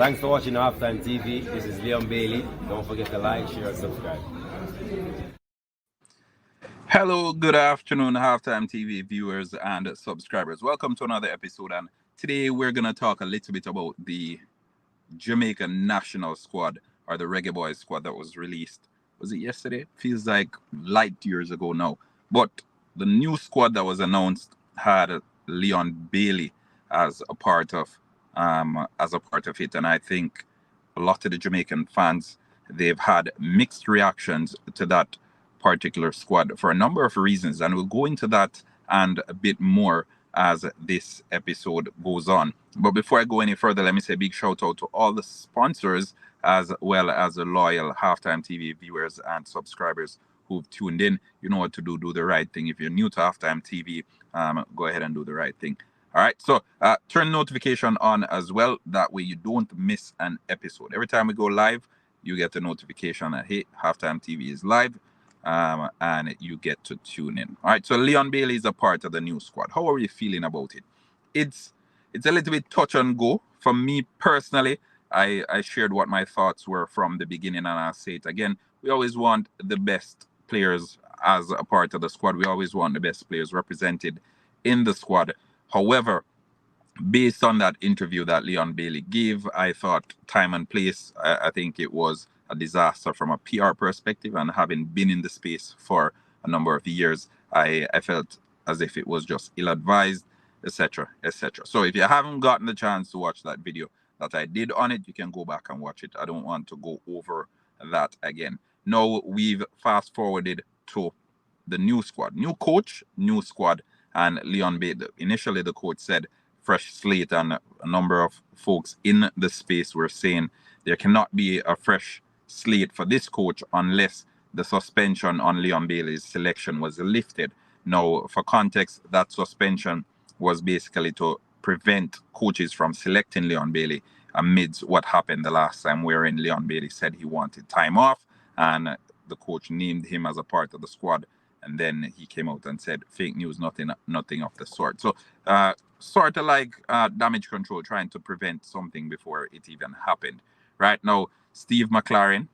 Thanks for watching Halftime TV. This is Leon Bailey. Don't forget to like, share, and subscribe. Hello, good afternoon, Halftime TV viewers and subscribers. Welcome to another episode, and today we're going to talk a little bit about the Jamaica national squad, or the Reggae Boys squad that was released. Was it yesterday? Feels like light years ago now. But the new squad that was announced had Leon Bailey as a part of it, and I think a lot of the Jamaican fans, they've had mixed reactions to that particular squad for a number of reasons, and we'll go into that and a bit more as this episode goes on. But before I go any further, let me say a big shout out to all the sponsors as well as the loyal Halftime TV viewers and subscribers who've tuned in. You know what to do the right thing. If you're new to Halftime TV, go ahead and do the right thing. All right, so turn notification on as well. That way you don't miss an episode. Every time we go live, you get a notification that, hey, Halftime TV is live, and you get to tune in. All right, so Leon Bailey is a part of the new squad. How are you feeling about it? It's a little bit touch and go. For me personally, I shared what my thoughts were from the beginning, and I'll say it again. We always want the best players as a part of the squad. We always want the best players represented in the squad. However, based on that interview that Leon Bailey gave, I thought time and place, I think it was a disaster from a PR perspective, and having been in the space for a number of years, I felt as if it was just ill-advised, etc., etc. So if you haven't gotten the chance to watch that video that I did on it, you can go back and watch it. I don't want to go over that again. Now we've fast forwarded to the new squad, new coach, new squad, and Leon Bailey. Initially, the coach said fresh slate, and a number of folks in the space were saying there cannot be a fresh slate for this coach unless the suspension on Leon Bailey's selection was lifted. Now, for context, that suspension was basically to prevent coaches from selecting Leon Bailey amidst what happened the last time, wherein Leon Bailey said he wanted time off, and the coach named him as a part of the squad, and then he came out and said fake news, nothing of the sort. So sort of like damage control, trying to prevent something before it even happened. Right now, Steve McLaren,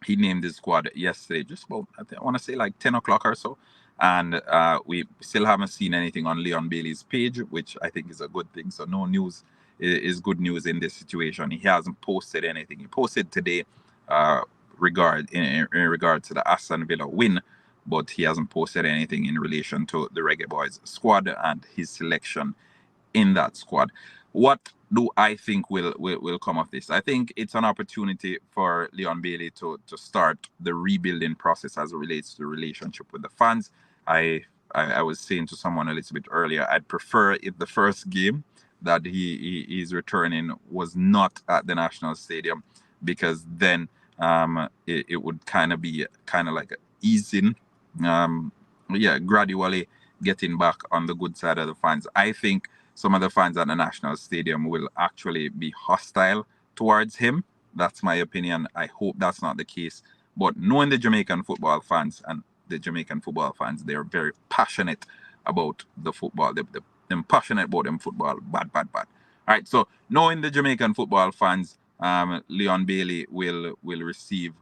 he named his squad yesterday, just about, I want to say like 10 o'clock or so. And we still haven't seen anything on Leon Bailey's page, which I think is a good thing. So no news is good news in this situation. He hasn't posted anything. He posted today in regard to the Aston Villa win, but he hasn't posted anything in relation to the Reggae Boys squad and his selection in that squad. What do I think will come of this? I think it's an opportunity for Leon Bailey to start the rebuilding process as it relates to the relationship with the fans. I was saying to someone a little bit earlier, I'd prefer if the first game that he's returning was not at the National Stadium, because then it would kind of be like easing, gradually getting back on the good side of the fans. I think some of the fans at the National Stadium will actually be hostile towards him. That's my opinion. I hope that's not the case. But knowing the Jamaican football fans, and the Jamaican football fans, they're very passionate about the football. They're passionate about them football. Bad. All right, so knowing the Jamaican football fans, Leon Bailey will receive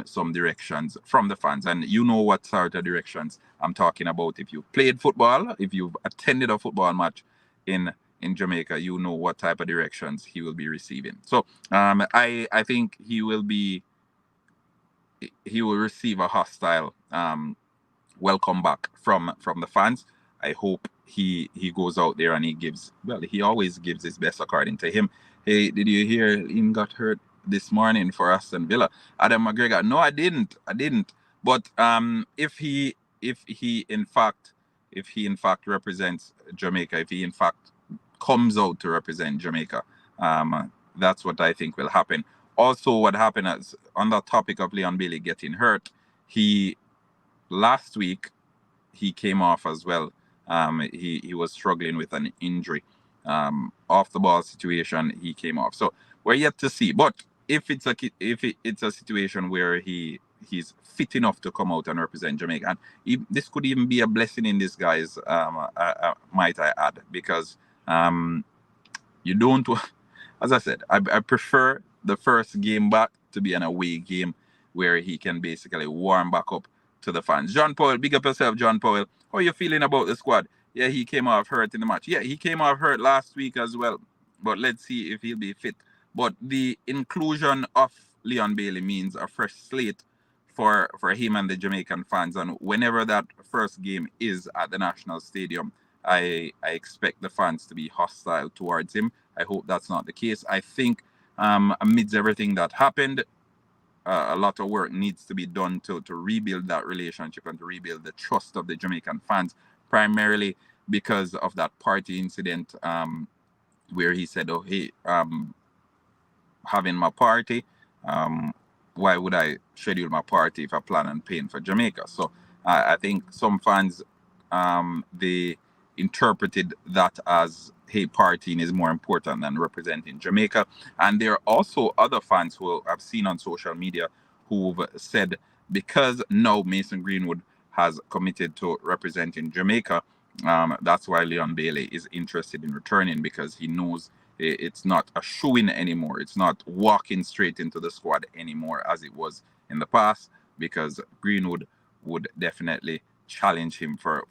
some directions from the fans. And you know what sort of directions I'm talking about. If you've played football, if you've attended a football match in Jamaica, you know what type of directions he will be receiving. So I think he will receive a hostile welcome back from the fans. I hope he goes out there and he always gives his best according to him. Hey, did you hear he got hurt this morning for Aston Villa? Adam McGregor. No, I didn't. But if he in fact represents Jamaica, if he in fact comes out to represent Jamaica, that's what I think will happen. Also, what happened is, on the topic of Leon Bailey getting hurt, last week he came off as well. He was struggling with an injury. Off the ball situation, he came off. So we're yet to see. But if it's a situation where he's fit enough to come out and represent Jamaica, and this could even be a blessing in disguise, might I add, because you don't. as I said, I prefer the first game back to be an away game where he can basically warm back up to the fans. John Powell, big up yourself, John Powell. How are you feeling about the squad? Yeah, he came off hurt in the match. Yeah, he came off hurt last week as well. But let's see if he'll be fit. But the inclusion of Leon Bailey means a fresh slate for him and the Jamaican fans. And whenever that first game is at the National Stadium, I expect the fans to be hostile towards him. I hope that's not the case. I think amidst everything that happened, a lot of work needs to be done to rebuild that relationship and to rebuild the trust of the Jamaican fans, primarily because of that party incident where he said, "Oh, hey, having my party. Um, why would I schedule my party if I plan on paying for Jamaica?" So I think some fans they interpreted that as, hey, partying is more important than representing Jamaica. And there are also other fans who I've seen on social media who've said, because now Mason Greenwood has committed to representing Jamaica, that's why Leon Bailey is interested in returning, because he knows it's not a shoo-in anymore. It's not walking straight into the squad anymore as it was in the past, because Greenwood would definitely challenge him for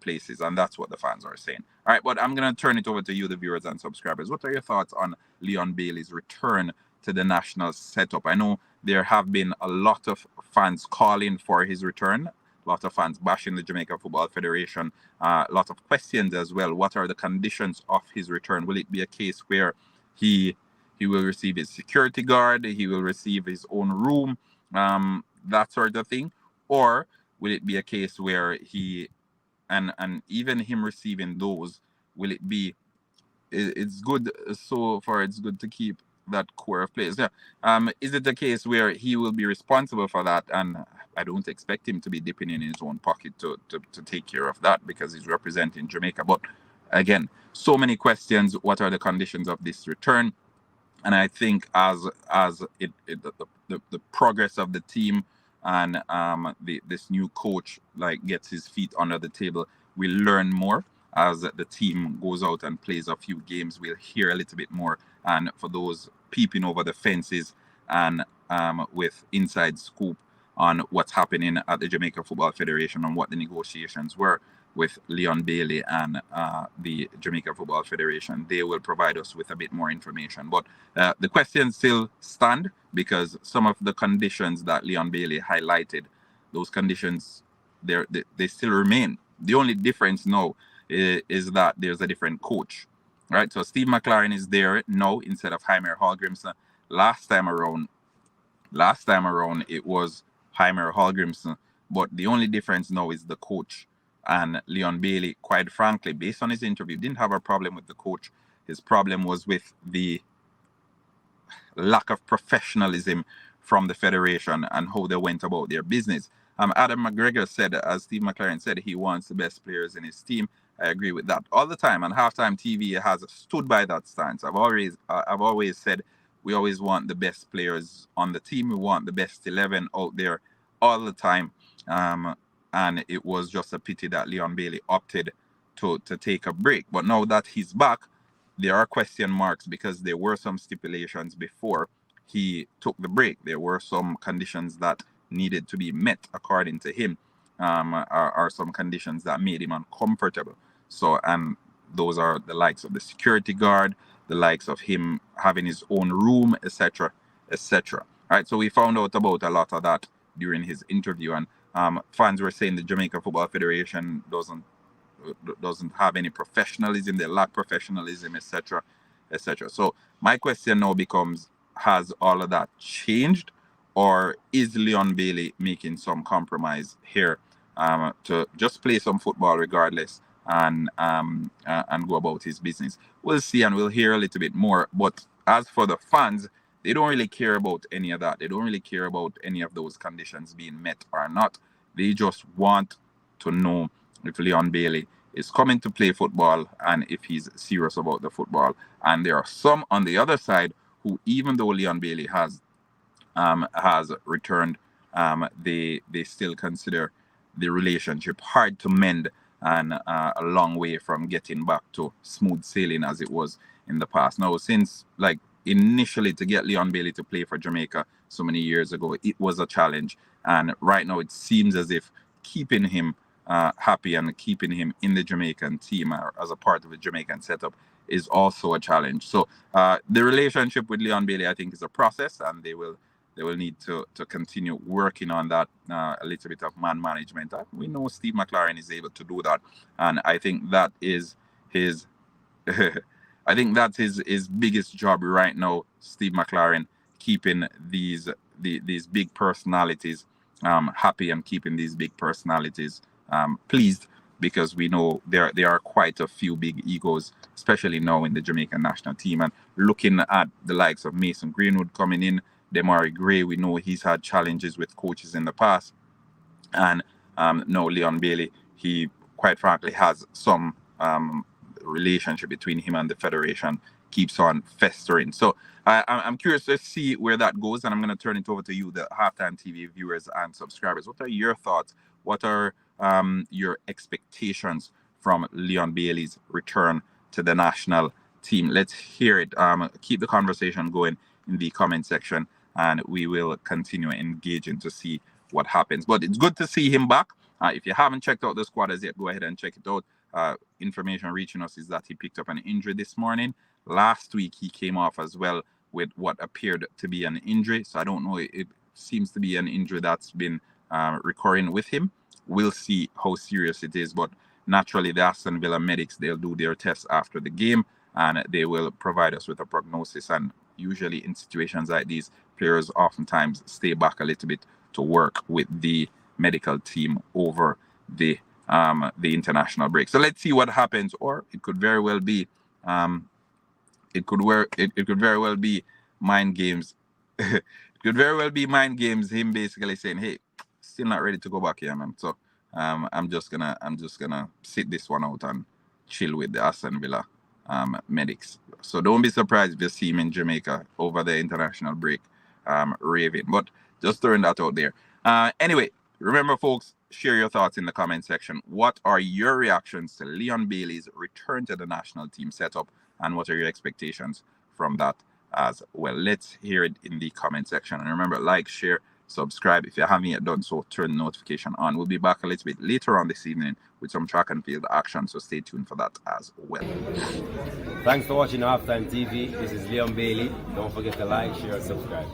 places, and that's what the fans are saying. All right, but I'm going to turn it over to you, the viewers and subscribers. What are your thoughts on Leon Bailey's return to the national setup? I know there have been a lot of fans calling for his return, a lot of fans bashing the Jamaica Football Federation, a lot of questions as well. What are the conditions of his return? Will it be a case where he will receive his security guard, he will receive his own room, that sort of thing? Or will it be a case where he, and even him receiving those, will it be, it's good, so far it's good to keep that core of players? Yeah. Is it a case where he will be responsible for that? And I don't expect him to be dipping in his own pocket to take care of that, because he's representing Jamaica. But again, so many questions. What are the conditions of this return? And I think as the progress of the team and this new coach like gets his feet under the table, we'll learn more. As the team goes out and plays a few games, we'll hear a little bit more. And for those peeping over the fences and with inside scoop on what's happening at the Jamaica Football Federation and what the negotiations were with Leon Bailey and the Jamaica Football Federation, they will provide us with a bit more information. But the questions still stand, because some of the conditions that Leon Bailey highlighted, those conditions, they still remain. The only difference now is that there's a different coach, right? So Steve McLaren is there now instead of Jaime Hallgrimson. Last time around, it was Jaime Hallgrimson, but the only difference now is the coach. And Leon Bailey, quite frankly, based on his interview, didn't have a problem with the coach. His problem was with the lack of professionalism from the federation and how they went about their business. Adam McGregor said, as Steve McLaren said, he wants the best players in his team. I agree with that all the time. And Halftime TV has stood by that stance. I've always said we always want the best players on the team. We want the best 11 out there all the time. And it was just a pity that Leon Bailey opted to take a break. But now that he's back, there are question marks, because there were some stipulations before he took the break. There were some conditions that needed to be met according to him, are some conditions that made him uncomfortable. So, and those are the likes of the security guard, the likes of him having his own room, etc., etc. All right, so we found out about a lot of that during his interview, and fans were saying the Jamaica Football Federation doesn't have any professionalism, they lack professionalism, etc., etc. So my question now becomes, has all of that changed, or is Leon Bailey making some compromise here to just play some football regardless and go about his business? We'll see, and we'll hear a little bit more. But as for the fans, they don't really care about any of that. They don't really care about any of those conditions being met or not. They just want to know if Leon Bailey is coming to play football and if he's serious about the football. And there are some on the other side who, even though Leon Bailey has returned, they still consider the relationship hard to mend and a long way from getting back to smooth sailing as it was in the past. Now, since like initially to get Leon Bailey to play for Jamaica so many years ago, it was a challenge. And right now it seems as if keeping him happy and keeping him in the Jamaican team as a part of the Jamaican setup is also a challenge. So the relationship with Leon Bailey, I think, is a process, and they will need to continue working on that, a little bit of man management. We know Steve McLaren is able to do that, and I think that is his I think that's his biggest job right now, Steve McLaren, keeping these big personalities happy and keeping these big personalities pleased, because we know there are quite a few big egos, especially now in the Jamaican national team. And looking at the likes of Mason Greenwood coming in, Demari Gray, we know he's had challenges with coaches in the past, and now Leon Bailey, he quite frankly has some relationship between him and the federation keeps on festering. So I'm curious to see where that goes, and I'm going to turn it over to you, the Halftime TV viewers and subscribers. What are your thoughts? What are your expectations from Leon Bailey's return to the national team? Let's hear it. Keep the conversation going in the comment section, and we will continue engaging to see what happens. But it's good to see him back. If you haven't checked out the squad as yet, go ahead and check it out. Information reaching us is that he picked up an injury this morning. Last week he came off as well with what appeared to be an injury, so I don't know, it seems to be an injury that's been recurring with him. We'll see how serious it is, but naturally the Aston Villa medics, they'll do their tests after the game and they will provide us with a prognosis. And usually in situations like these, players oftentimes stay back a little bit to work with the medical team over the international break. So let's see what happens. Or it could very well be it could very well be mind games. It could very well be mind games, him basically saying, hey, still not ready to go back here, man. So I'm just gonna sit this one out and chill with the Aston Villa medics. So don't be surprised if you see him in Jamaica over the international break raving. But just throwing that out there. Anyway, remember, folks, share your thoughts in the comment section. What are your reactions to Leon Bailey's return to the national team setup, and what are your expectations from that as well? Let's hear it in the comment section. And remember, like, share, subscribe. If you haven't yet done so, turn the notification on. We'll be back a little bit later on this evening with some track and field action, so stay tuned for that as well. Thanks for watching Halftime TV. This is Leon Bailey. Don't forget to like, share, and subscribe.